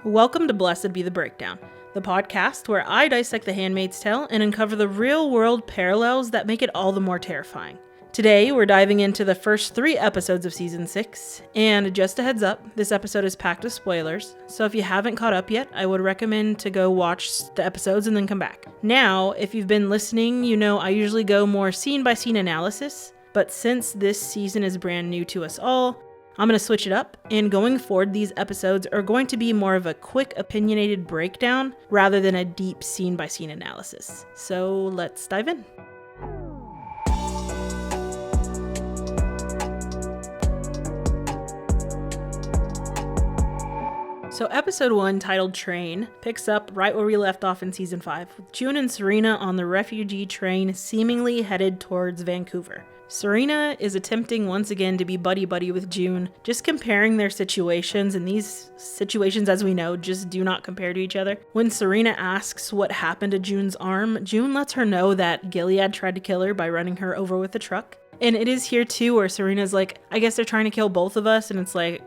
Welcome to Blessed Be the Breakdown, the podcast where I dissect the Handmaid's Tale and uncover the real-world parallels that make it all the more terrifying. Today, we're diving into the first 3 episodes of Season 6, and just a heads up, this episode is packed with spoilers, so if you haven't caught up yet, I would recommend to go watch the episodes and then come back. Now, if you've been listening, you know I usually go more scene-by-scene analysis, but since this season is brand new to us all, I'm going to switch it up, and going forward, these episodes are going to be more of a quick, opinionated breakdown rather than a deep scene-by-scene analysis. So let's dive in. So episode 1, titled Train, picks up right where we left off in season 5, with June and Serena on the refugee train seemingly headed towards Vancouver. Serena is attempting once again to be buddy-buddy with June, just comparing their situations, and these situations, as we know, just do not compare to each other. When Serena asks what happened to June's arm, June lets her know that Gilead tried to kill her by running her over with a truck. And it is here too where Serena's like, I guess they're trying to kill both of us, and it's like,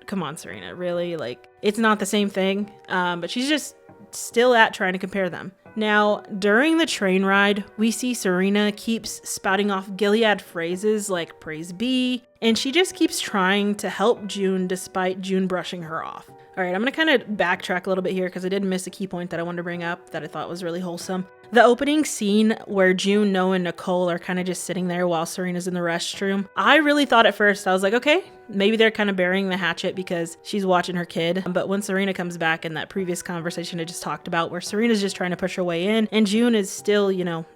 come on, Serena, really? Like, it's not the same thing, but she's just still trying to compare them. Now, during the train ride, we see Serena keeps spouting off Gilead phrases like praise be, and she just keeps trying to help June despite June brushing her off. All right, I'm going to kind of backtrack a little bit here because I did miss a key point that I wanted to bring up that I thought was really wholesome. The opening scene where June, Noah, and Nicole are kind of just sitting there while Serena's in the restroom. I really thought at first, I was like, okay, maybe they're kind of burying the hatchet because she's watching her kid. But when Serena comes back in that previous conversation I just talked about where Serena's just trying to push her way in and June is still,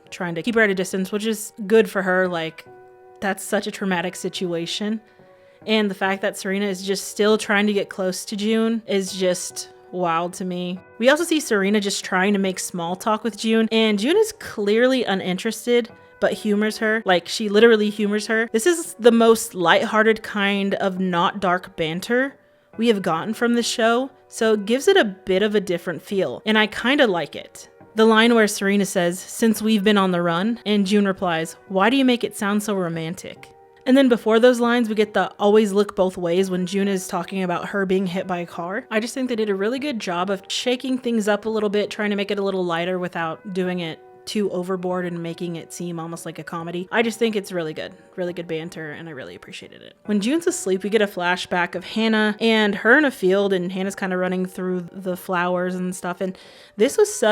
trying to keep her at a distance, which is good for her. Like, that's such a traumatic situation. And the fact that Serena is just still trying to get close to June is just wild to me. We also see Serena just trying to make small talk with June, and June is clearly uninterested, but humors her. Like, she literally humors her. This is the most lighthearted kind of not dark banter we have gotten from this show, so it gives it a bit of a different feel, and I kind of like it. The line where Serena says, "Since we've been on the run," and June replies, "Why do you make it sound so romantic?" And then before those lines, we get the always look both ways when June is talking about her being hit by a car. I just think they did a really good job of shaking things up a little bit, trying to make it a little lighter without doing it too overboard and making it seem almost like a comedy. I just think it's really good banter, and I really appreciated it. When June's asleep, we get a flashback of Hannah and her in a field, and Hannah's kind of running through the flowers and stuff, and this was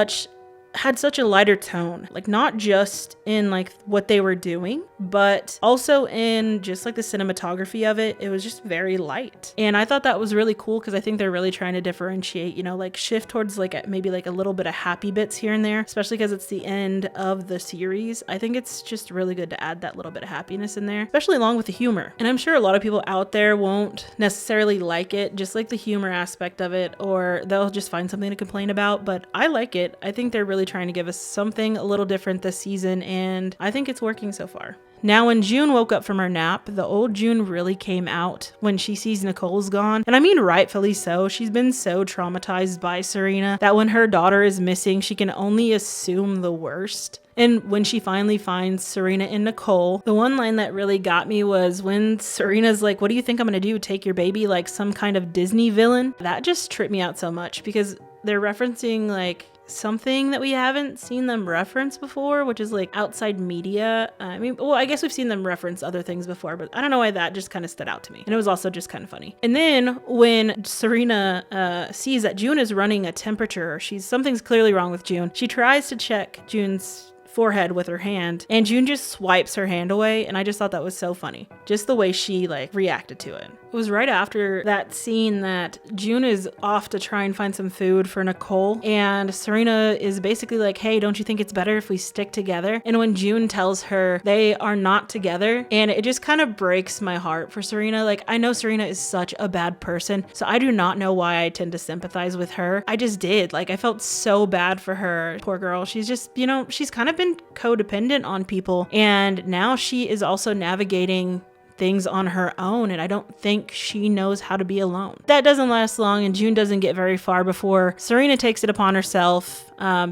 had such a lighter tone, like not just in like what they were doing, but also in just like the cinematography of it. It was just very light. And I thought that was really cool because I think they're really trying to differentiate, like shift towards like maybe like a little bit of happy bits here and there, especially because it's the end of the series. I think it's just really good to add that little bit of happiness in there, especially along with the humor. And I'm sure a lot of people out there won't necessarily like it, just like the humor aspect of it, or they'll just find something to complain about, but I like it. I think they're really trying to give us something a little different this season, and I think it's working so far. Now, when June woke up from her nap, the old June really came out when she sees Nicole's gone. And I mean, rightfully so. She's been so traumatized by Serena that when her daughter is missing, she can only assume the worst. And when she finally finds Serena and Nicole, the one line that really got me was when Serena's like, "What do you think I'm gonna do? Take your baby like some kind of Disney villain?" That just tripped me out so much because they're referencing like something that we haven't seen them reference before, which is like outside media. I guess we've seen them reference other things before, but I don't know why that just kind of stood out to me. And it was also just kind of funny. And then when Serena sees that June is running a temperature, something's clearly wrong with June. She tries to check June's forehead with her hand, and June just swipes her hand away, and I just thought that was so funny. Just the way she reacted to it. It was right after that scene that June is off to try and find some food for Nicole, and Serena is basically like, "Hey, don't you think it's better if we stick together?" And when June tells her they are not together, and it just kind of breaks my heart for Serena. Like, I know Serena is such a bad person, so I do not know why I tend to sympathize with her. I just did. I felt so bad for her. Poor girl. She's just, she's kind of been codependent on people, and now she is also navigating things on her own, and I don't think she knows how to be alone. That doesn't last long, and June doesn't get very far before Serena takes it upon herself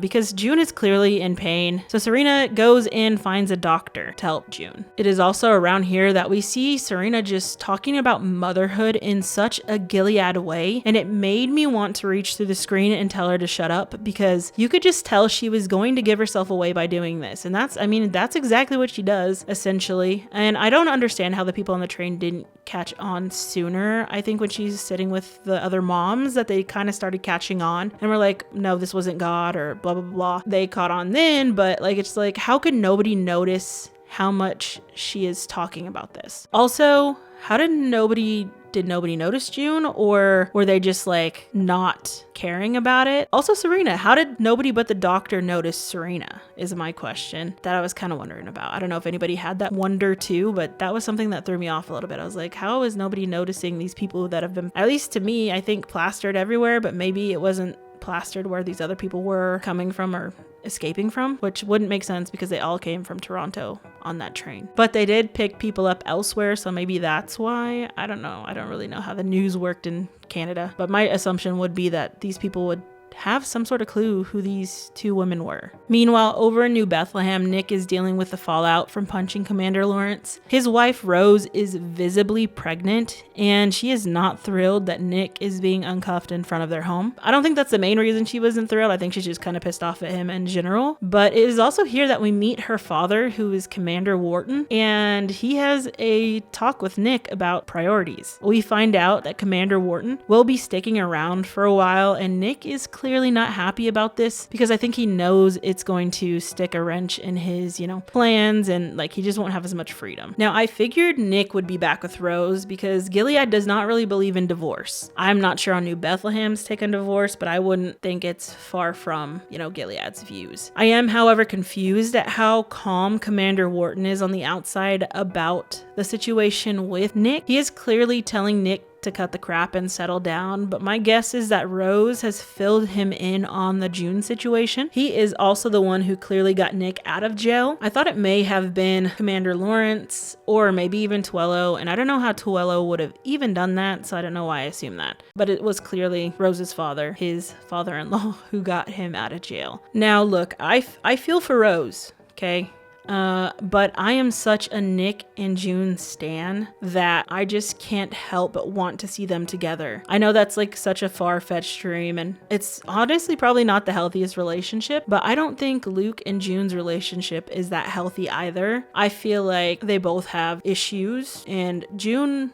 because June is clearly in pain. So Serena goes in, finds a doctor to help June. It is also around here that we see Serena just talking about motherhood in such a Gilead way, and it made me want to reach through the screen and tell her to shut up, because you could just tell she was going to give herself away by doing this. And that's exactly what she does, essentially. And I don't understand how the people on the train didn't catch on sooner. I think when she's sitting with the other moms that they kind of started catching on and were like, no, this wasn't God, or blah, blah, blah. They caught on then, but like, it's like, how could nobody notice how much she is talking about this? Also, how did nobody notice June, or were they just like not caring about it? Also, Serena, how did nobody but the doctor notice Serena is my question that I was kind of wondering about. I don't know if anybody had that wonder too, but that was something that threw me off a little bit. I was like, how is nobody noticing these people that have been, at least to me, I think plastered everywhere, but maybe it wasn't plastered where these other people were coming from or escaping from, which wouldn't make sense because they all came from Toronto on that train. But they did pick people up elsewhere, so maybe that's why. I don't know. I don't really know how the news worked in Canada, but my assumption would be that these people would have some sort of clue who these two women were. Meanwhile, over in New Bethlehem, Nick is dealing with the fallout from punching Commander Lawrence. His wife, Rose, is visibly pregnant, and she is not thrilled that Nick is being uncuffed in front of their home. I don't think that's the main reason she wasn't thrilled. I think she's just kind of pissed off at him in general. But it is also here that we meet her father, who is Commander Wharton, and he has a talk with Nick about priorities. We find out that Commander Wharton will be sticking around for a while, and Nick is clearly not happy about this because I think he knows it's going to stick a wrench in his, plans, and like he just won't have as much freedom. Now, I figured Nick would be back with Rose because Gilead does not really believe in divorce. I'm not sure on New Bethlehem's take on divorce, but I wouldn't think it's far from, Gilead's views. I am, however, confused at how calm Commander Wharton is on the outside about the situation with Nick. He is clearly telling Nick to cut the crap and settle down, but my guess is that Rose has filled him in on the June situation. He is also the one who clearly got Nick out of jail. I thought it may have been Commander Lawrence or maybe even Tuello, and I don't know how Tuello would have even done that, so I don't know why I assumed that. But it was clearly Rose's father, his father-in-law, who got him out of jail. Now look, I feel for Rose, okay? But I am such a Nick and June stan that I just can't help but want to see them together. I know that's like such a far-fetched dream, and it's honestly probably not the healthiest relationship, but I don't think Luke and June's relationship is that healthy either. I feel like they both have issues, and June,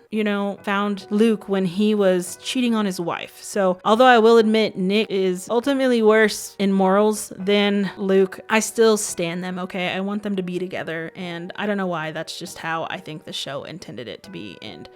found Luke when he was cheating on his wife. So although I will admit Nick is ultimately worse in morals than Luke, I still stan them, okay? I want them to be together, and I don't know why. That's just how I think the show intended it to be and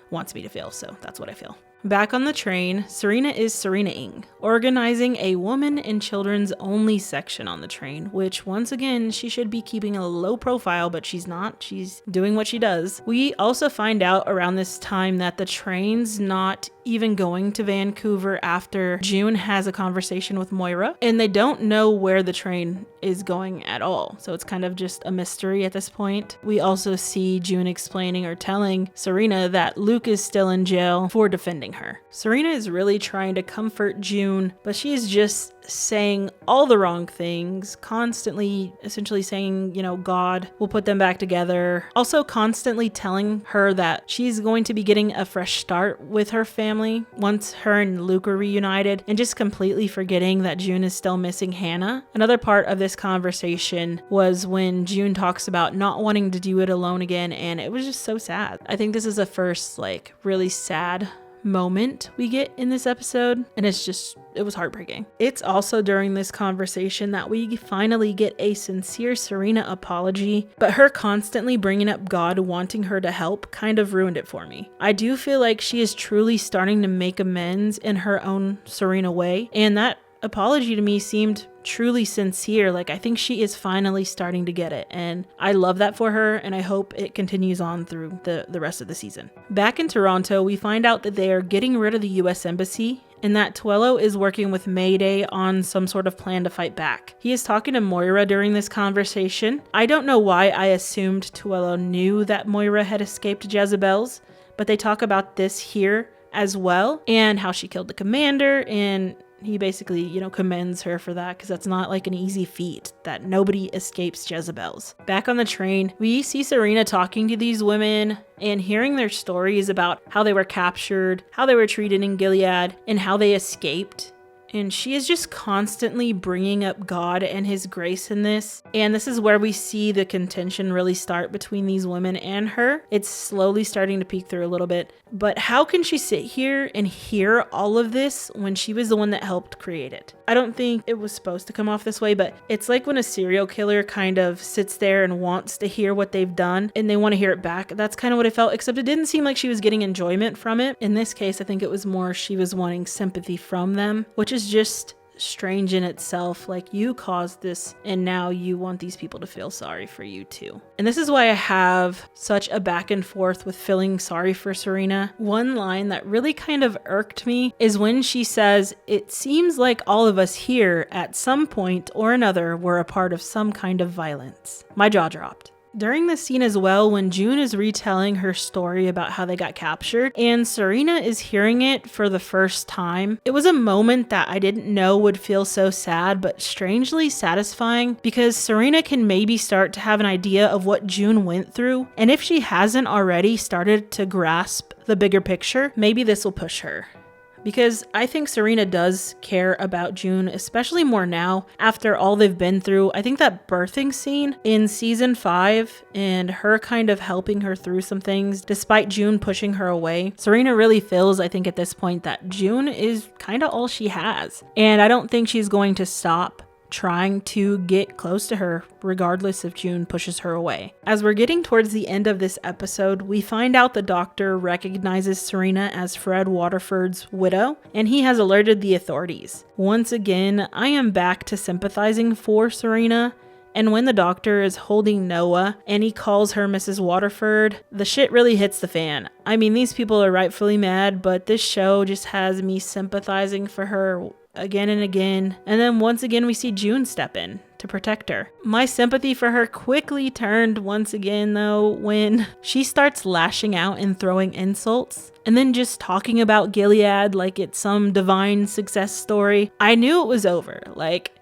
wants me to feel, so that's what I feel. Back on the train, Serena is Serena-ing, organizing a woman and children's only section on the train, which once again, she should be keeping a low profile, but she's not. She's doing what she does. We also find out around this time that the train's not even going to Vancouver after June has a conversation with Moira, and they don't know where the train is going at all. So it's kind of just a mystery at this point. We also see June explaining or telling Serena that Luke is still in jail for defending her. Serena is really trying to comfort June, but she is just saying all the wrong things, constantly essentially saying, God will put them back together. Also constantly telling her that she's going to be getting a fresh start with her family once her and Luke are reunited, and just completely forgetting that June is still missing Hannah. Another part of this conversation was when June talks about not wanting to do it alone again, and it was just so sad. I think this is the first really sad moment we get in this episode, and it was heartbreaking. It's also during this conversation that we finally get a sincere Serena apology, but her constantly bringing up God wanting her to help kind of ruined it for me. I do feel like she is truly starting to make amends in her own Serena way, and that apology to me seemed truly sincere. I think she is finally starting to get it, and I love that for her, and I hope it continues on through the rest of the season. Back in Toronto, we find out that they are getting rid of the US Embassy and that Tuello is working with Mayday on some sort of plan to fight back. He is talking to Moira during this conversation. I don't know why I assumed Tuello knew that Moira had escaped Jezebel's, but they talk about this here as well, and how she killed the commander, and he basically, commends her for that, because that's not like an easy feat, that nobody escapes Jezebel's. Back on the train, we see Serena talking to these women and hearing their stories about how they were captured, how they were treated in Gilead, and how they escaped. And she is just constantly bringing up God and his grace in this. And this is where we see the contention really start between these women and her. It's slowly starting to peek through a little bit. But how can she sit here and hear all of this when she was the one that helped create it? I don't think it was supposed to come off this way, but it's like when a serial killer kind of sits there and wants to hear what they've done and they want to hear it back. That's kind of what it felt, except it didn't seem like she was getting enjoyment from it. In this case, I think it was more she was wanting sympathy from them, which is just strange in itself. Like, you caused this and now you want these people to feel sorry for you too. And this is why I have such a back and forth with feeling sorry for Serena. One line that really kind of irked me is when she says, "It seems like all of us here at some point or another were a part of some kind of violence." My jaw dropped. During this scene as well, when June is retelling her story about how they got captured and Serena is hearing it for the first time, it was a moment that I didn't know would feel so sad, but strangely satisfying, because Serena can maybe start to have an idea of what June went through, and if she hasn't already started to grasp the bigger picture, maybe this will push her. Because I think Serena does care about June, especially more now after all they've been through. I think that birthing scene in season 5 and her kind of helping her through some things despite June pushing her away. Serena really feels, I think at this point, that June is kind of all she has. And I don't think she's going to stop trying to get close to her regardless if June pushes her away. As we're getting towards the end of this episode, we find out the doctor recognizes Serena as Fred Waterford's widow, and he has alerted the authorities. Once again, I am back to sympathizing for Serena. And when the doctor is holding Noah and he calls her Mrs. Waterford, the shit really hits the fan. I mean, these people are rightfully mad, but this show just has me sympathizing for her again and again. And then once again, we see June step in to protect her. My sympathy for her quickly turned once again, though, when she starts lashing out and throwing insults and then just talking about Gilead like it's some divine success story. I knew it was over. Like,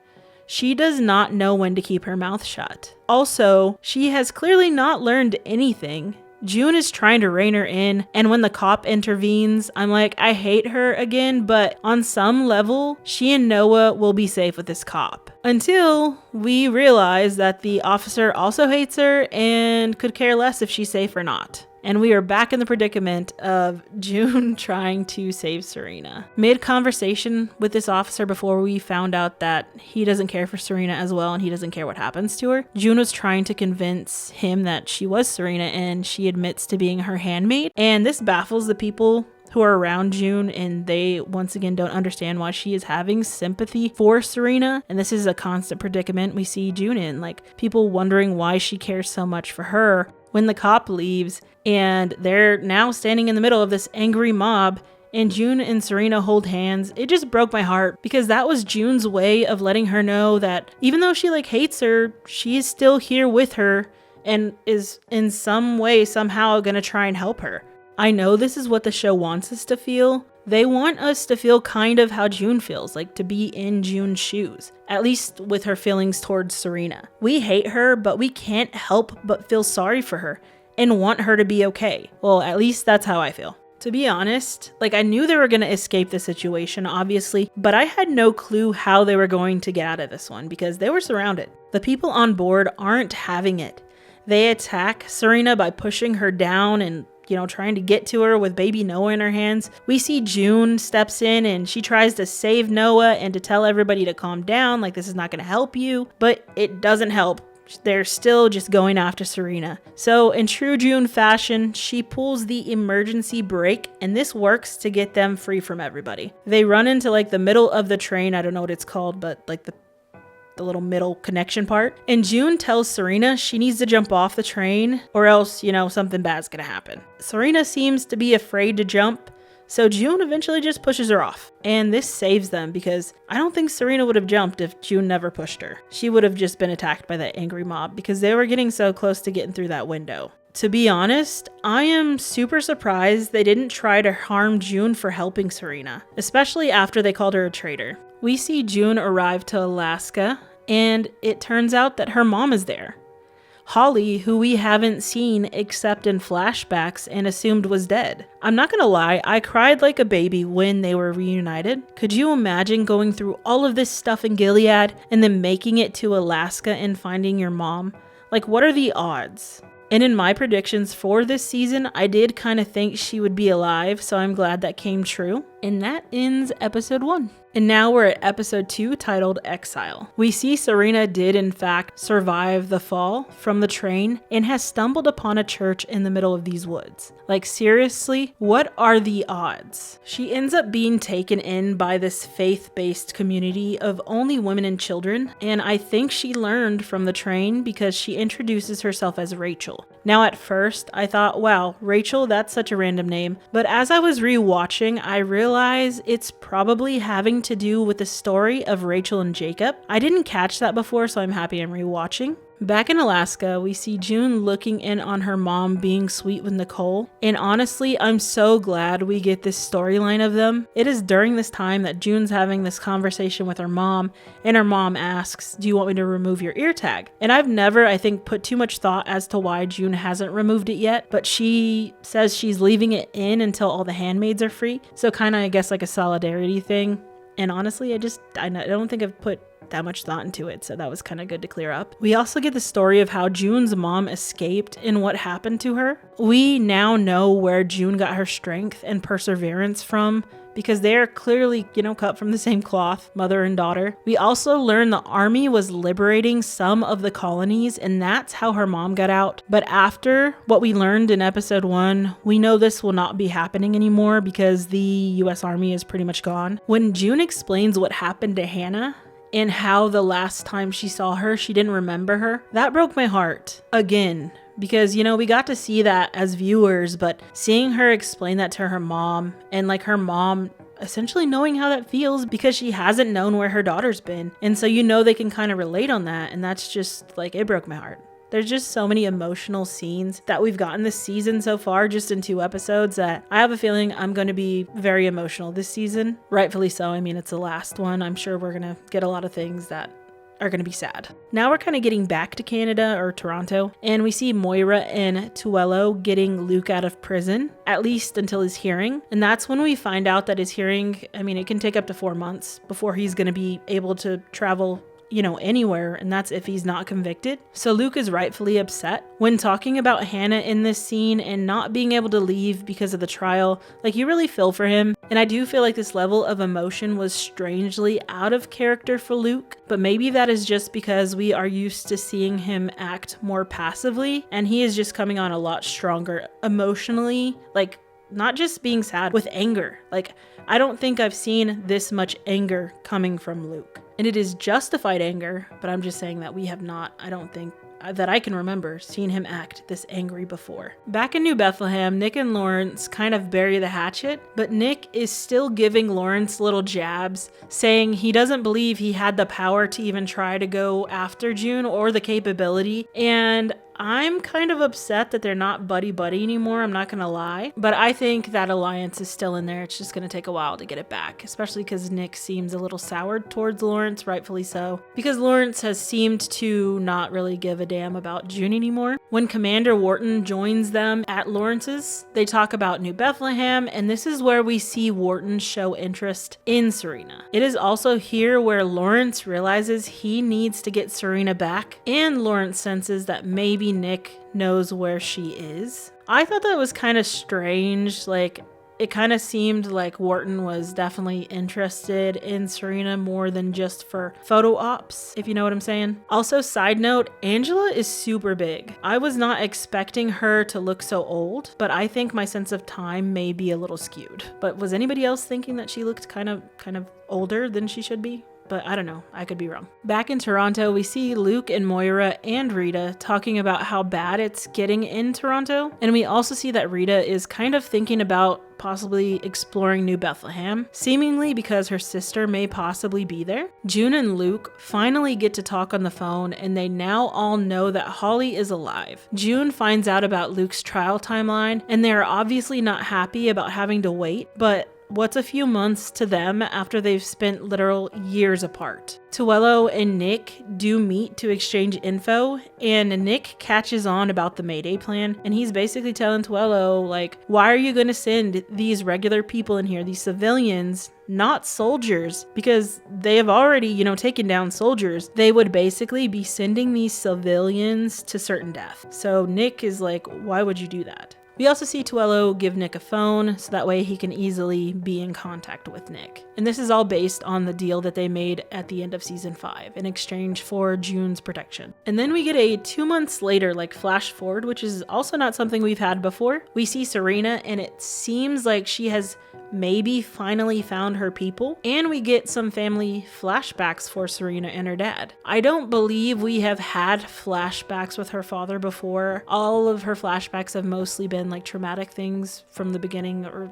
she does not know when to keep her mouth shut. Also, she has clearly not learned anything. June is trying to rein her in, and when the cop intervenes, I'm like, I hate her again, but on some level, she and Noah will be safe with this cop. Until we realize that the officer also hates her and could care less if she's safe or not. And we are back in the predicament of June trying to save Serena. Mid-conversation with this officer before we found out that he doesn't care for Serena as well and he doesn't care what happens to her, June was trying to convince him that she was Serena, and she admits to being her handmaid. And this baffles the people who are around June, and they once again don't understand why she is having sympathy for Serena. And this is a constant predicament we see June in, like people wondering why she cares so much for her. When the cop leaves and they're now standing in the middle of this angry mob and June and Serena hold hands, it just broke my heart, because that was June's way of letting her know that even though she hates her, she is still here with her and is in some way somehow gonna try and help her. I know this is what the show wants us to feel. They want us to feel kind of how June feels, like to be in June's shoes, at least with her feelings towards Serena. We hate her, but we can't help but feel sorry for her and want her to be okay. Well, at least that's how I feel. To be honest, I knew they were going to escape the situation, obviously, but I had no clue how they were going to get out of this one because they were surrounded. The people on board aren't having it. They attack Serena by pushing her down and trying to get to her with baby Noah in her hands. We see June steps in and she tries to save Noah and to tell everybody to calm down, like this is not going to help you, but it doesn't help. They're still just going after Serena. So in true June fashion, she pulls the emergency brake, and this works to get them free from everybody. They run into the middle of the train. I don't know what it's called, but the little middle connection part. And June tells Serena she needs to jump off the train or else, something bad's gonna happen. Serena seems to be afraid to jump, So June eventually just pushes her off. And this saves them because I don't think Serena would have jumped if June never pushed her. She would have just been attacked by that angry mob because they were getting so close to getting through that window. To be honest, I am super surprised they didn't try to harm June for helping Serena, especially after they called her a traitor. We see June arrive to Alaska, and it turns out that her mom is there. Holly, who we haven't seen except in flashbacks and assumed was dead. I'm not gonna lie, I cried like a baby when they were reunited. Could you imagine going through all of this stuff in Gilead and then making it to Alaska and finding your mom? Like, what are the odds? And in my predictions for this season, I did kind of think she would be alive, so I'm glad that came true. And that ends episode 1. And now we're at episode 2, titled Exile. We see Serena did in fact survive the fall from the train and has stumbled upon a church in the middle of these woods. Like, seriously, what are the odds? She ends up being taken in by this faith-based community of only women and children, and I think she learned from the train because she introduces herself as Rachel. Now at first, I thought, wow, Rachel, that's such a random name, but as I was rewatching, I realized it's probably having to do with the story of Rachel and Jacob. I didn't catch that before, so I'm happy I'm rewatching. Back in Alaska, we see June looking in on her mom being sweet with Nicole, and honestly, I'm so glad we get this storyline of them. It is during this time that June's having this conversation with her mom, and her mom asks, do you want me to remove your ear tag? And I've never, I think, put too much thought as to why June hasn't removed it yet, but she says she's leaving it in until all the handmaids are free, so kind of, I guess, like a solidarity thing. And honestly, I don't think I've put that much thought into it, so that was kind of good to clear up. We also get the story of how June's mom escaped and what happened to her. We now know where June got her strength and perseverance from, because they are clearly, cut from the same cloth, mother and daughter. We also learn the army was liberating some of the colonies, and that's how her mom got out. But after what we learned in episode 1, we know this will not be happening anymore because the US Army is pretty much gone. When June explains what happened to Hannah, and how the last time she saw her, she didn't remember her, that broke my heart. Again, because, we got to see that as viewers, but seeing her explain that to her mom, and like her mom essentially knowing how that feels because she hasn't known where her daughter's been. And so, they can kind of relate on that. And that's just like, it broke my heart. There's just so many emotional scenes that we've gotten this season so far, just in 2 episodes, that I have a feeling I'm going to be very emotional this season. Rightfully so. I mean, it's the last one. I'm sure we're going to get a lot of things that are going to be sad. Now we're kind of getting back to Canada, or Toronto, and we see Moira and Tuello getting Luke out of prison, at least until his hearing. And that's when we find out that his hearing, it can take up to 4 months before he's going to be able to travel anywhere, and that's if he's not convicted. So Luke is rightfully upset. When talking about Hannah in this scene and not being able to leave because of the trial, like, you really feel for him. And I do feel like this level of emotion was strangely out of character for Luke, but maybe that is just because we are used to seeing him act more passively, and he is just coming on a lot stronger emotionally, like, not just being sad, with anger. Like, I don't think I've seen this much anger coming from Luke. And it is justified anger, but I'm just saying that we have not, I don't think, that I can remember, seen him act this angry before. Back in New Bethlehem, Nick and Lawrence kind of bury the hatchet, but Nick is still giving Lawrence little jabs, saying he doesn't believe he had the power to even try to go after June or the capability. And I'm kind of upset that they're not buddy-buddy anymore, I'm not gonna lie. But I think that alliance is still in there. It's just gonna take a while to get it back, especially because Nick seems a little soured towards Lawrence, rightfully so. Because Lawrence has seemed to not really give a damn about June anymore. When Commander Wharton joins them at Lawrence's, they talk about New Bethlehem, and this is where we see Wharton show interest in Serena. It is also here where Lawrence realizes he needs to get Serena back, and Lawrence senses that maybe Nick knows where she is. I thought that was kind of strange. Like, it kind of seemed like Wharton was definitely interested in Serena more than just for photo ops, if you know what I'm saying. Also, side note, Angela is super big. I was not expecting her to look so old, but I think my sense of time may be a little skewed. But was anybody else thinking that she looked kind of older than she should be? But I don't know, I could be wrong. Back in Toronto, we see Luke and Moira and Rita talking about how bad it's getting in Toronto. And we also see that Rita is kind of thinking about possibly exploring New Bethlehem, seemingly because her sister may possibly be there. June and Luke finally get to talk on the phone, and they now all know that Holly is alive. June finds out about Luke's trial timeline, and they are obviously not happy about having to wait, but what's a few months to them after they've spent literal years apart? Tuello and Nick do meet to exchange info, and Nick catches on about the Mayday plan, and he's basically telling Tuello, like, why are you going to send these regular people in here, these civilians, not soldiers? Because they have already, taken down soldiers. They would basically be sending these civilians to certain death. So Nick is like, why would you do that? We also see Tuello give Nick a phone, so that way he can easily be in contact with Nick. And this is all based on the deal that they made at the end of season 5 in exchange for June's protection. And then we get a 2 months later, flash forward, which is also not something we've had before. We see Serena, and it seems like she has maybe finally found her people, and we get some family flashbacks for Serena and her dad. I don't believe we have had flashbacks with her father before. All of her flashbacks have mostly been traumatic things from the beginning, or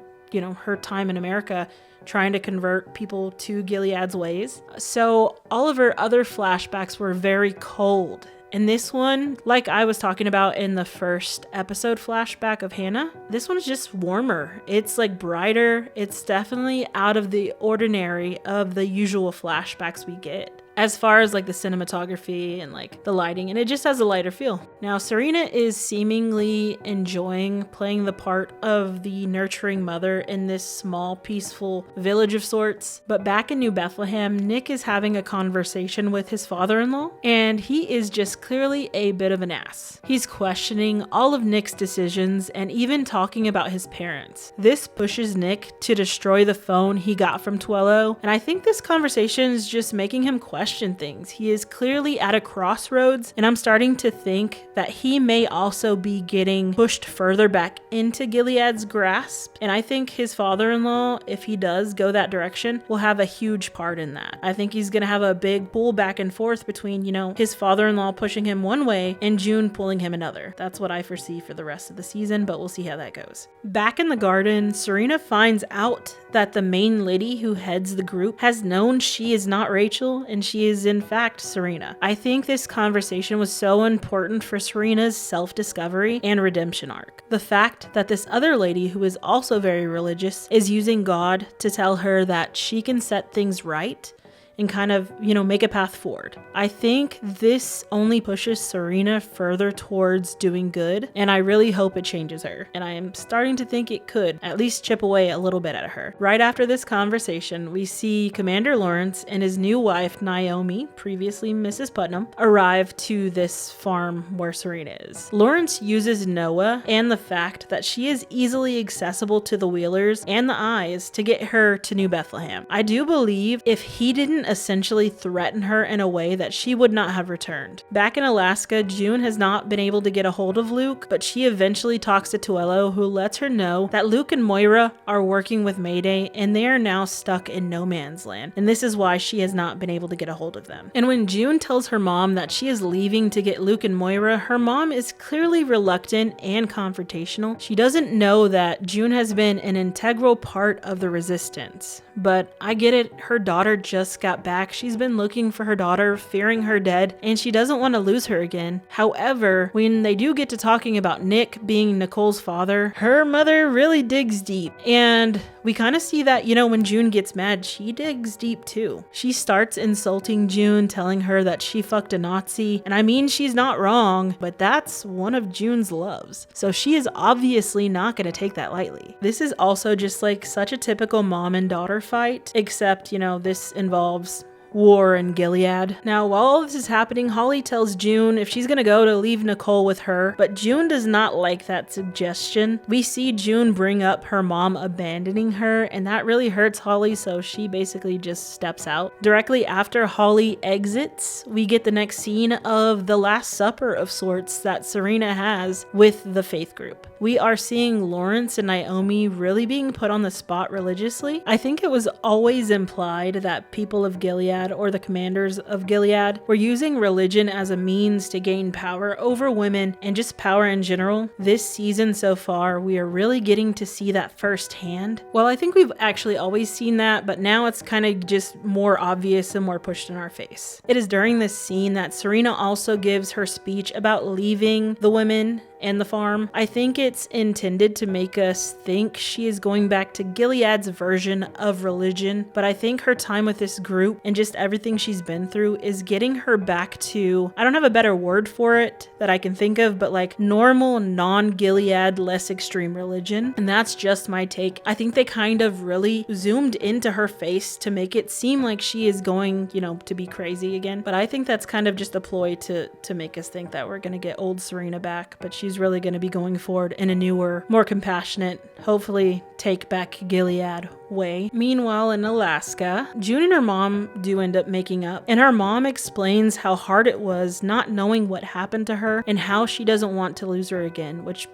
her time in America trying to convert people to Gilead's ways. So all of her other flashbacks were very cold. And this one, like I was talking about in the first episode flashback of Hannah, this one's just warmer. It's brighter. It's definitely out of the ordinary of the usual flashbacks we get, as far as the cinematography and the lighting, and it just has a lighter feel. Now, Serena is seemingly enjoying playing the part of the nurturing mother in this small, peaceful village of sorts. But back in New Bethlehem, Nick is having a conversation with his father-in-law, and he is just clearly a bit of an ass. He's questioning all of Nick's decisions and even talking about his parents. This pushes Nick to destroy the phone he got from Tuello, and I think this conversation is just making him question things. He is clearly at a crossroads, and I'm starting to think that he may also be getting pushed further back into Gilead's grasp, and I think his father-in-law, if he does go that direction, will have a huge part in that. I think he's gonna have a big pull back and forth between, his father-in-law pushing him one way and June pulling him another. That's what I foresee for the rest of the season, but we'll see how that goes. Back in the garden, Serena finds out that the main lady who heads the group has known she is not Rachel, and she is in fact Serena. I think this conversation was so important for Serena's self-discovery and redemption arc. The fact that this other lady, who is also very religious, is using God to tell her that she can set things right and kind of, make a path forward. I think this only pushes Serena further towards doing good, and I really hope it changes her. And I am starting to think it could at least chip away a little bit at her. Right after this conversation, we see Commander Lawrence and his new wife, Naomi, previously Mrs. Putnam, arrive to this farm where Serena is. Lawrence uses Noah and the fact that she is easily accessible to the Wheelers and the Eyes to get her to New Bethlehem. I do believe if he didn't essentially threaten her in a way that she would not have returned. Back in Alaska, June has not been able to get a hold of Luke, but she eventually talks to Tuello, who lets her know that Luke and Moira are working with Mayday, and they are now stuck in no man's land, and this is why she has not been able to get a hold of them. And when June tells her mom that she is leaving to get Luke and Moira, her mom is clearly reluctant and confrontational. She doesn't know that June has been an integral part of the resistance. But I get it, her daughter just got back. She's been looking for her daughter, fearing her dead, and she doesn't want to lose her again. However, when they do get to talking about Nick being Nicole's father, her mother really digs deep. And we kind of see that, when June gets mad, she digs deep too. She starts insulting June, telling her that she fucked a Nazi. And I mean, she's not wrong, but that's one of June's loves. So she is obviously not going to take that lightly. This is also just such a typical mom and daughter fight, except, this involves war in Gilead. Now, while all this is happening, Holly tells June if she's gonna go to leave Nicole with her, but June does not like that suggestion. We see June bring up her mom abandoning her, and that really hurts Holly, so she basically just steps out. Directly after Holly exits, we get the next scene of the Last Supper of sorts that Serena has with the faith group. We are seeing Lawrence and Naomi really being put on the spot religiously. I think it was always implied that people of Gilead Gilead or the commanders of Gilead were using religion as a means to gain power over women and just power in general. This season so far, we are really getting to see that firsthand. Well, I think we've actually always seen that, but now it's kind of just more obvious and more pushed in our face. It is during this scene that Serena also gives her speech about leaving the women and the farm. I think it's intended to make us think she is going back to Gilead's version of religion, but I think her time with this group and just everything she's been through is getting her back to, I don't have a better word for it that I can think of, but like normal, non-Gilead, less extreme religion. And that's just my take. I think they kind of really zoomed into her face to make it seem like she is going, to be crazy again. But I think that's kind of just a ploy to make us think that we're going to get old Serena back, but she's really going to be going forward in a newer, more compassionate, hopefully take back Gilead way. Meanwhile, in Alaska, June and her mom do end up making up, and her mom explains how hard it was not knowing what happened to her and how she doesn't want to lose her again, which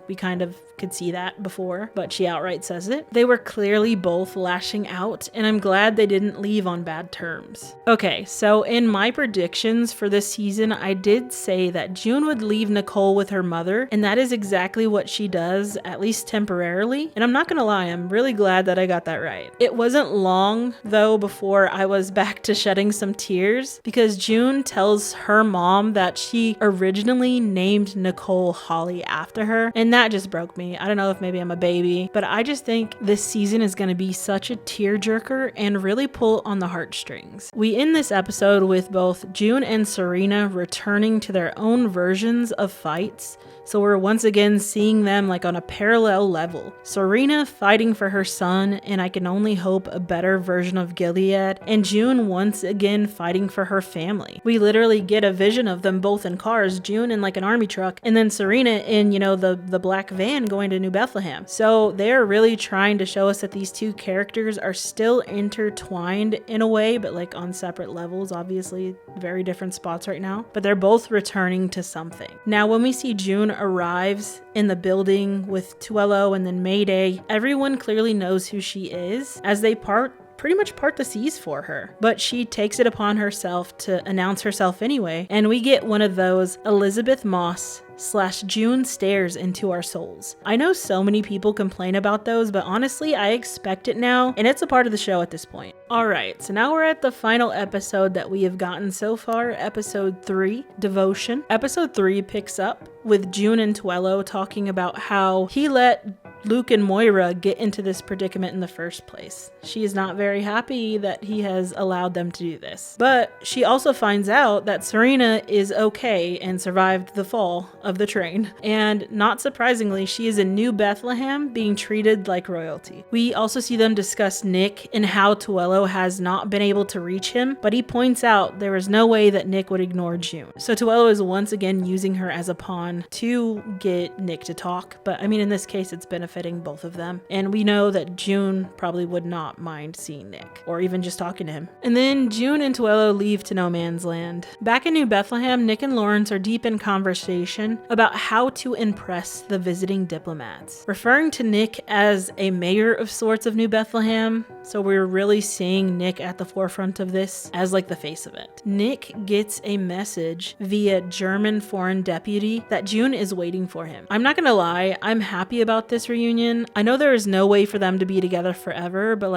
we kind of could see that before, but she outright says it. They were clearly both lashing out, and I'm glad they didn't leave on bad terms. Okay, so in my predictions for this season, I did say that June would leave Nicole with her mother, and that is exactly what she does, at least temporarily. And I'm not gonna lie, I'm really glad that I got that right. It wasn't long, though, before I was back to shedding some tears, because June tells her mom that she originally named Nicole Holly after her, and that just broke me. I don't know if maybe I'm a baby, but I just think this season is going to be such a tearjerker and really pull on the heartstrings. We end this episode with both June and Serena returning to their own versions of fights. So we're once again seeing them like on a parallel level. Serena fighting for her son, and I can only hope a better version of Gilead, and June once again fighting for her family. We literally get a vision of them both in cars, June in like an army truck, and then Serena in, the black van going to New Bethlehem. So they're really trying to show us that these two characters are still intertwined in a way, but like on separate levels, obviously very different spots right now, but they're both returning to something. Now, when we see June arrives in the building with Tuello and then Mayday, everyone clearly knows who she is as they pretty much part the seas for her, but she takes it upon herself to announce herself anyway, and we get one of those Elizabeth Moss / June stares into our souls. I know so many people complain about those, but honestly, I expect it now, and it's a part of the show at this point. Alright, so now we're at the final episode that we have gotten so far, episode 3, Devotion. Episode 3 picks up with June and Tuello talking about how he let Luke and Moira get into this predicament in the first place. She is not very happy that he has allowed them to do this. But she also finds out that Serena is okay and survived the fall of the train. And not surprisingly, she is in New Bethlehem being treated like royalty. We also see them discuss Nick and how Tuello has not been able to reach him, but he points out there is no way that Nick would ignore June. So Tuello is once again using her as a pawn to get Nick to talk, but in this case it's beneficial both of them. And we know that June probably would not mind seeing Nick or even just talking to him. And then June and Tuello leave to no man's land. Back in New Bethlehem, Nick and Lawrence are deep in conversation about how to impress the visiting diplomats, referring to Nick as a mayor of sorts of New Bethlehem. So we're really seeing Nick at the forefront of this as like the face of it. Nick gets a message via German foreign deputy that June is waiting for him. I'm not gonna lie, I'm happy about this reunion. I know there is no way for them to be together forever, but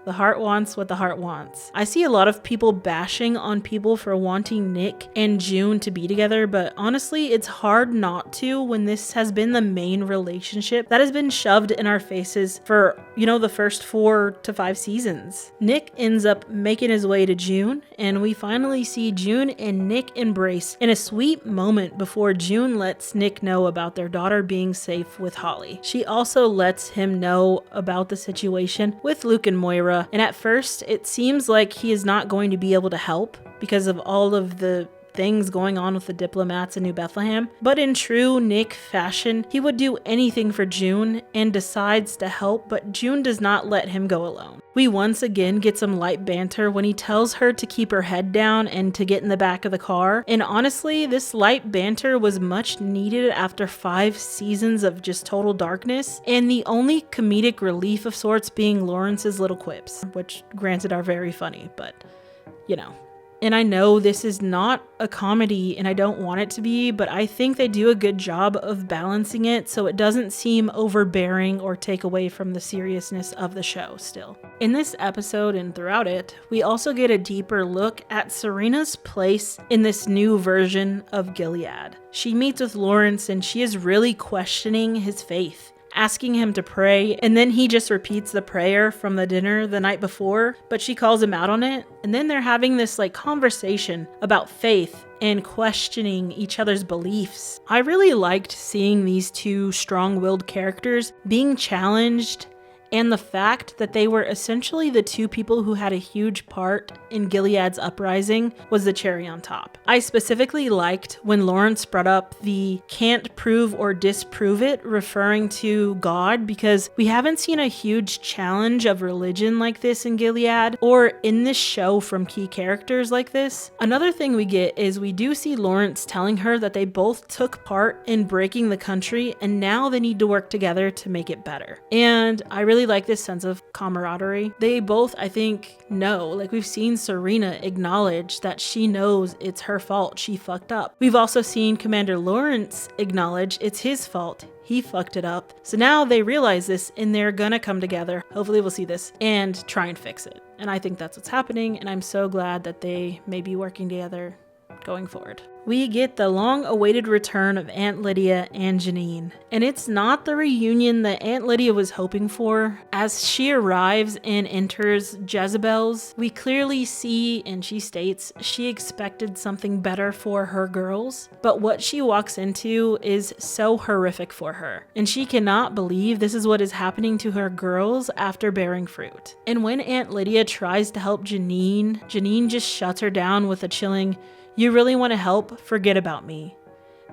the heart wants what the heart wants. I see a lot of people bashing on people for wanting Nick and June to be together, but honestly, it's hard not to when this has been the main relationship that has been shoved in our faces for, the first 4 to 5 seasons. Nick ends up making his way to June, and we finally see June and Nick embrace in a sweet moment before June lets Nick know about their daughter being safe with Holly. She also lets him know about the situation with Luke and Moira, and at first it seems like he is not going to be able to help because of all of the things going on with the diplomats in New Bethlehem, but in true Nick fashion, he would do anything for June and decides to help, but June does not let him go alone. We once again get some light banter when he tells her to keep her head down and to get in the back of the car, and honestly, this light banter was much needed after 5 seasons of just total darkness, and the only comedic relief of sorts being Lawrence's little quips, which granted are very funny, but And I know this is not a comedy and I don't want it to be, but I think they do a good job of balancing it so it doesn't seem overbearing or take away from the seriousness of the show still. In this episode and throughout it, we also get a deeper look at Serena's place in this new version of Gilead. She meets with Lawrence and she is really questioning his faith, asking him to pray, and then he just repeats the prayer from the dinner the night before, but she calls him out on it, and then they're having this conversation about faith and questioning each other's beliefs. I really liked seeing these two strong-willed characters being challenged, and the fact that they were essentially the two people who had a huge part in Gilead's uprising was the cherry on top. I specifically liked when Lawrence brought up the can't prove or disprove it, referring to God, because we haven't seen a huge challenge of religion like this in Gilead or in this show from key characters like this. Another thing we get is we do see Lawrence telling her that they both took part in breaking the country and now they need to work together to make it better. And I really like this sense of camaraderie. They both, I think, know, we've seen Serena acknowledge that she knows it's her fault, she fucked up. We've also seen Commander Lawrence acknowledge it's his fault, he fucked it up. So now they realize this and they're gonna come together, hopefully we'll see this, and try and fix it. And I think that's what's happening, and I'm so glad that they may be working together going forward. We get the long-awaited return of Aunt Lydia and Janine, and it's not the reunion that Aunt Lydia was hoping for. As she arrives and enters Jezebel's, we clearly see, and she states, she expected something better for her girls, but what she walks into is so horrific for her, and she cannot believe this is what is happening to her girls after bearing fruit. And when Aunt Lydia tries to help Janine just shuts her down with a chilling, "You really want to help? Forget about me."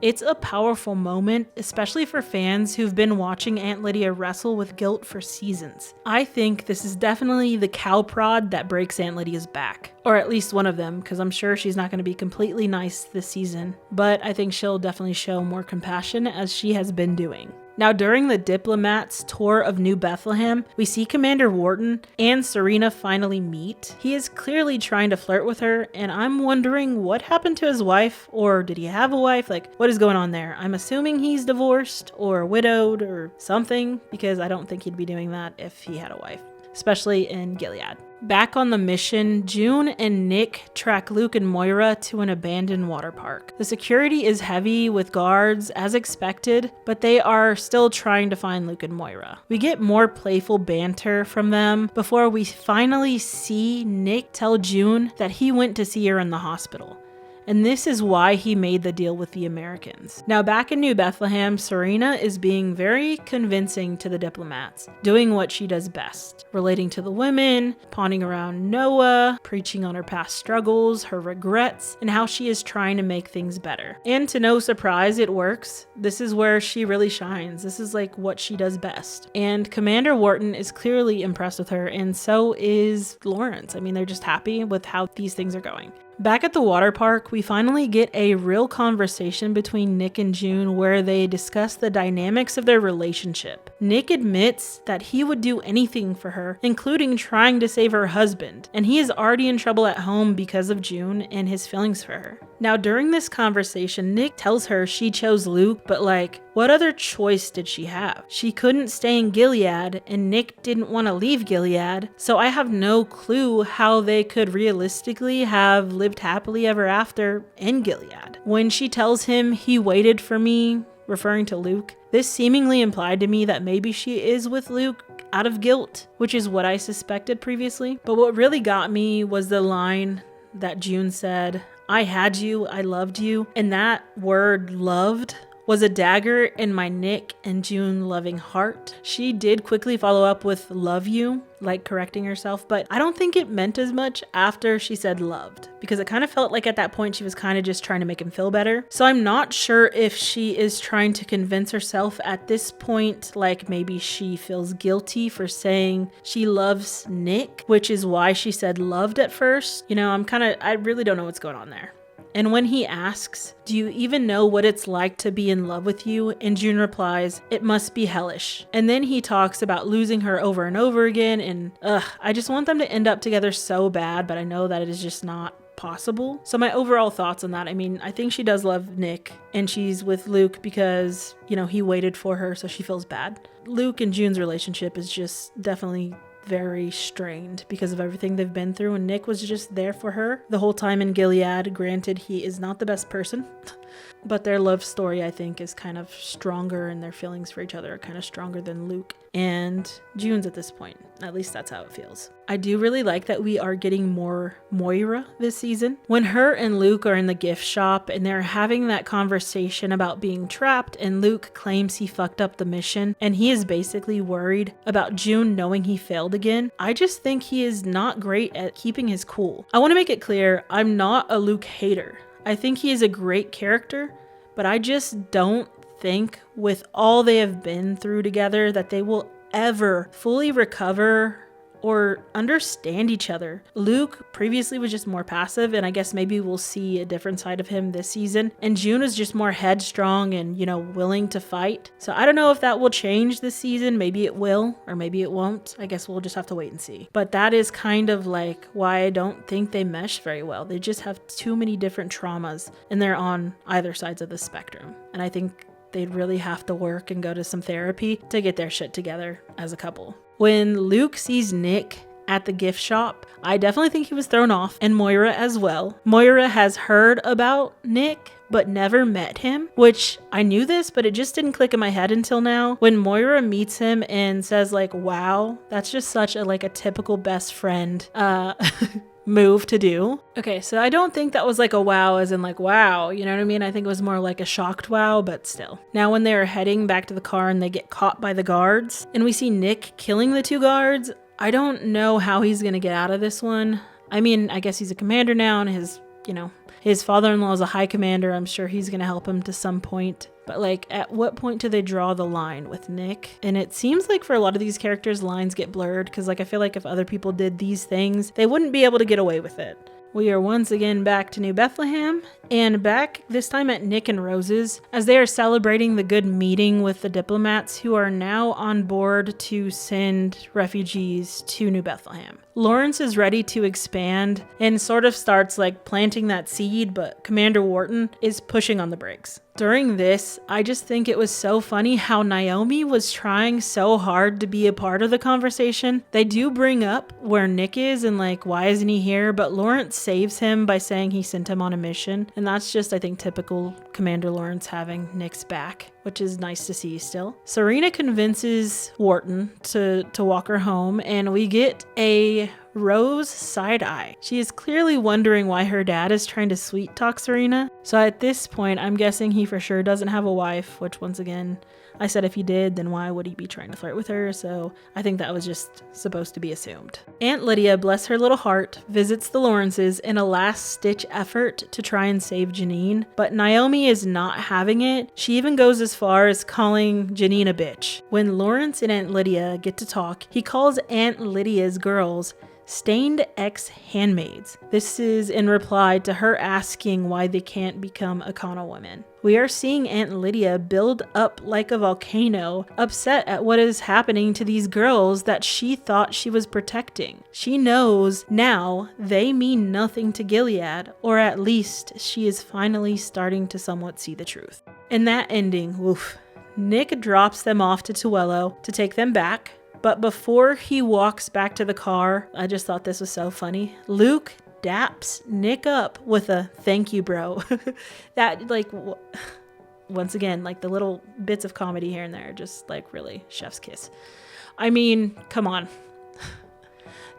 It's a powerful moment, especially for fans who've been watching Aunt Lydia wrestle with guilt for seasons. I think this is definitely the cow prod that breaks Aunt Lydia's back. Or at least one of them, because I'm sure she's not going to be completely nice this season. But I think she'll definitely show more compassion as she has been doing. Now, during the diplomats' tour of New Bethlehem, we see Commander Wharton and Serena finally meet. He is clearly trying to flirt with her, and I'm wondering what happened to his wife, or did he have a wife? What is going on there? I'm assuming he's divorced or widowed or something, because I don't think he'd be doing that if he had a wife, especially in Gilead. Back on the mission, June and Nick track Luke and Moira to an abandoned water park. The security is heavy with guards, as expected, but they are still trying to find Luke and Moira. We get more playful banter from them before we finally see Nick tell June that he went to see her in the hospital. And this is why he made the deal with the Americans. Now, back in New Bethlehem, Serena is being very convincing to the diplomats, doing what she does best, relating to the women, pawning around Noah, preaching on her past struggles, her regrets, and how she is trying to make things better. And to no surprise, it works. This is where she really shines. This is what she does best. And Commander Wharton is clearly impressed with her, and so is Lawrence. They're just happy with how these things are going. Back at the water park, we finally get a real conversation between Nick and June where they discuss the dynamics of their relationship. Nick admits that he would do anything for her, including trying to save her husband, and he is already in trouble at home because of June and his feelings for her. Now, during this conversation, Nick tells her she chose Luke, but what other choice did she have? She couldn't stay in Gilead, and Nick didn't want to leave Gilead, so I have no clue how they could realistically have lived happily ever after in Gilead. When she tells him he waited for me, referring to Luke, this seemingly implied to me that maybe she is with Luke out of guilt, which is what I suspected previously. But what really got me was the line that June said, "I had you, I loved you," and that word loved was a dagger in my Nick and June loving heart. She did quickly follow up with love you, correcting herself, but I don't think it meant as much after she said loved, because it kind of felt like at that point she was kind of just trying to make him feel better. So I'm not sure if she is trying to convince herself at this point, maybe she feels guilty for saying she loves Nick, which is why she said loved at first. I really don't know what's going on there. And when he asks, "Do you even know what it's like to be in love with you?" and June replies, "It must be hellish." And then he talks about losing her over and over again, and I just want them to end up together so bad, but I know that it is just not possible. So my overall thoughts on that, I mean, I think she does love Nick, and she's with Luke because, he waited for her, so she feels bad. Luke and June's relationship is just definitely very strained because of everything they've been through, and Nick was just there for her the whole time in Gilead. Granted, he is not the best person, but their love story, I think, is kind of stronger, and their feelings for each other are kind of stronger than Luke and June's at this point. At least that's how it feels. I do really like that we are getting more Moira this season. When her and Luke are in the gift shop and they're having that conversation about being trapped, and Luke claims he fucked up the mission and he is basically worried about June knowing he failed again, I just think he is not great at keeping his cool. I want to make it clear, I'm not a Luke hater. I think he is a great character, but I just don't think with all they have been through together that they will ever fully recover or understand each other. Luke previously was just more passive, and I guess maybe we'll see a different side of him this season. And June is just more headstrong and, willing to fight. So I don't know if that will change this season. Maybe it will, or maybe it won't. I guess we'll just have to wait and see. But that is kind of like why I don't think they mesh very well. They just have too many different traumas, and they're on either sides of the spectrum. And I think they'd really have to work and go to some therapy to get their shit together as a couple. When Luke sees Nick at the gift shop, I definitely think he was thrown off, and Moira as well. Moira has heard about Nick, but never met him, which I knew this, but it just didn't click in my head until now. When Moira meets him and says wow, that's just such a typical best friend move to do. Okay, so I don't think that was a wow as in wow, you know what I mean? I think it was more a shocked wow, but still. Now when they're heading back to the car and they get caught by the guards and we see Nick killing the two guards, I don't know how he's gonna get out of this one. I mean, I guess he's a commander now, and his father-in-law is a high commander. I'm sure he's gonna help him to some point. But at what point do they draw the line with Nick? And it seems like for a lot of these characters, lines get blurred because I feel like if other people did these things, they wouldn't be able to get away with it. We are once again back to New Bethlehem, and back this time at Nick and Rose's as they are celebrating the good meeting with the diplomats who are now on board to send refugees to New Bethlehem. Lawrence is ready to expand and sort of starts planting that seed, but Commander Wharton is pushing on the brakes. During this, I just think it was so funny how Naomi was trying so hard to be a part of the conversation. They do bring up where Nick is and why isn't he here, but Lawrence saves him by saying he sent him on a mission. And that's just, I think, typical Commander Lawrence having Nick's back, which is nice to see still. Serena convinces Wharton to walk her home, and we get a Rose side eye. She is clearly wondering why her dad is trying to sweet talk Serena. So at this point, I'm guessing he for sure doesn't have a wife, which once again, I said if he did, then why would he be trying to flirt with her? So I think that was just supposed to be assumed. Aunt Lydia, bless her little heart, visits the Lawrences in a last-ditch effort to try and save Janine, but Naomi is not having it. She even goes as far as calling Janine a bitch. When Lawrence and Aunt Lydia get to talk, he calls Aunt Lydia's girls stained ex-handmaids. This is in reply to her asking why they can't become Akana women. We are seeing Aunt Lydia build up like a volcano, upset at what is happening to these girls that she thought she was protecting. She knows now they mean nothing to Gilead, or at least she is finally starting to somewhat see the truth. In that ending, woof, Nick drops them off to Tuello to take them back. But before he walks back to the car, I just thought this was so funny. Luke daps Nick up with a "thank you, bro." That, once again, the little bits of comedy here and there, just really chef's kiss. I mean, come on.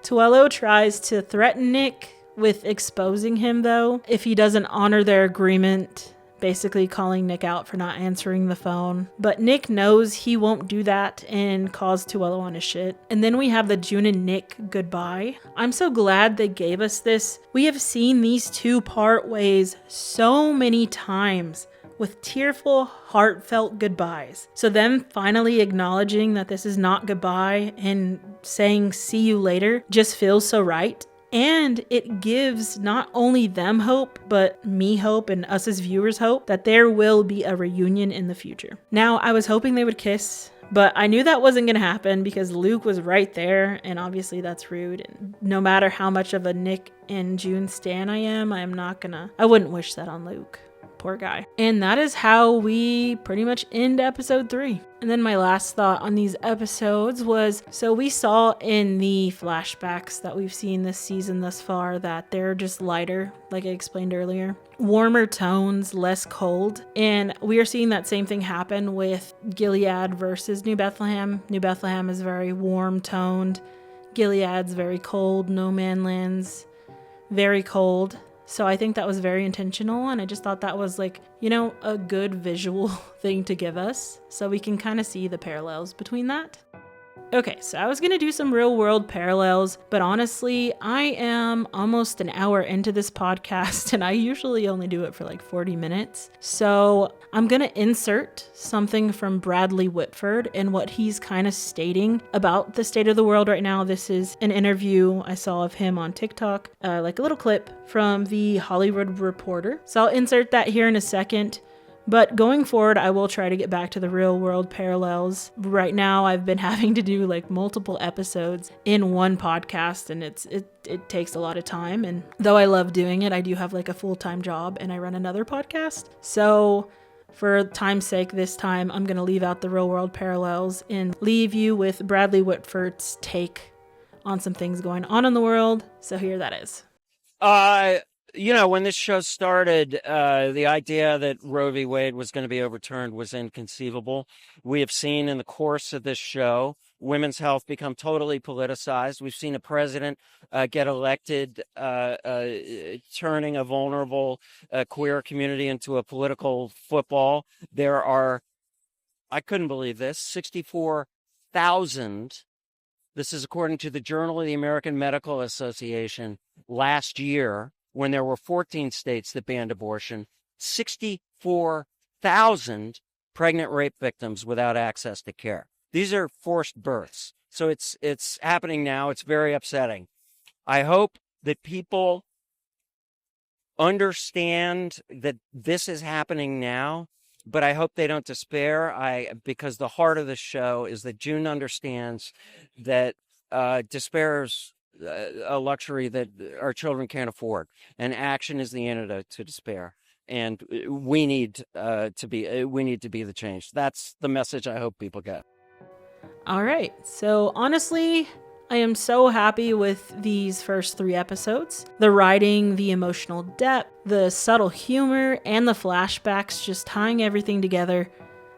Tuello tries to threaten Nick with exposing him, though, if he doesn't honor their agreement, basically calling Nick out for not answering the phone. But Nick knows he won't do that and calls Tuello on his shit. And then we have the June and Nick goodbye. I'm so glad they gave us this. We have seen these two part ways so many times with tearful, heartfelt goodbyes. So them finally acknowledging that this is not goodbye and saying see you later just feels so right. And it gives not only them hope, but me hope and us as viewers hope that there will be a reunion in the future. Now, I was hoping they would kiss, but I knew that wasn't going to happen because Luke was right there, and obviously that's rude. And no matter how much of a Nick and June stan I wouldn't wish that on Luke. Poor guy. And that is how we pretty much end episode 3. And then my last thought on these episodes was, so we saw in the flashbacks that we've seen this season thus far that they're just lighter, like I explained earlier. Warmer tones, less cold. And we are seeing that same thing happen with Gilead versus New Bethlehem. New Bethlehem is very warm toned. Gilead's very cold. No Man Land's very cold. So I think that was very intentional, and I just thought that was like, a good visual thing to give us so we can kind of see the parallels between that. Okay, so I was going to do some real world parallels, but honestly, I am almost an hour into this podcast and I usually only do it for like 40 minutes. So I'm going to insert something from Bradley Whitford and what he's kind of stating about the state of the world right now. This is an interview I saw of him on TikTok, like a little clip from the Hollywood Reporter. So I'll insert that here in a second. But going forward, I will try to get back to the real world parallels. Right now, I've been having to do like multiple episodes in one podcast, and it takes a lot of time. And though I love doing it, I do have like a full-time job and I run another podcast. So for time's sake, this time, I'm going to leave out the real world parallels and leave you with Bradley Whitford's take on some things going on in the world. So here that is. When this show started, the idea that Roe v. Wade was going to be overturned was inconceivable. We have seen in the course of this show women's health become totally politicized. We've seen a president get elected, turning a vulnerable queer community into a political football. There are, I couldn't believe this, 64,000. This is according to the Journal of the American Medical Association last year, when there were 14 states that banned abortion, 64,000 pregnant rape victims without access to care. These are forced births. So it's happening now. It's very upsetting. I hope that people understand that this is happening now, but I hope they don't despair. Because the heart of the show is that June understands that despair is a luxury that our children can't afford, and action is the antidote to despair. And we need to be the change. That's the message I hope people get. All right. So honestly, I am so happy with these first 3 episodes. The writing, the emotional depth, the subtle humor, and the flashbacks just tying everything together.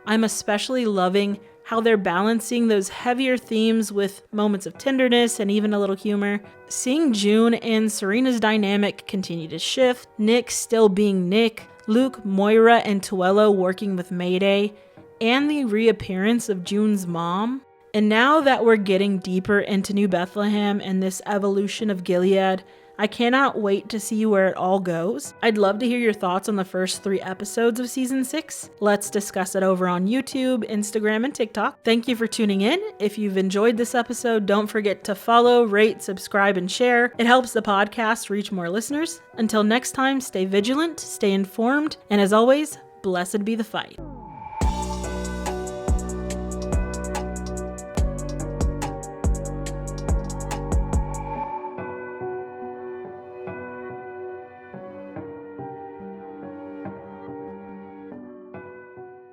I'm especially loving how they're balancing those heavier themes with moments of tenderness and even a little humor. Seeing June and Serena's dynamic continue to shift, Nick still being Nick, Luke, Moira, and Tuello working with Mayday, and the reappearance of June's mom. And now that we're getting deeper into New Bethlehem and this evolution of Gilead, I cannot wait to see where it all goes. I'd love to hear your thoughts on the first 3 episodes of season 6. Let's discuss it over on YouTube, Instagram, and TikTok. Thank you for tuning in. If you've enjoyed this episode, don't forget to follow, rate, subscribe, and share. It helps the podcast reach more listeners. Until next time, stay vigilant, stay informed, and as always, blessed be the fight.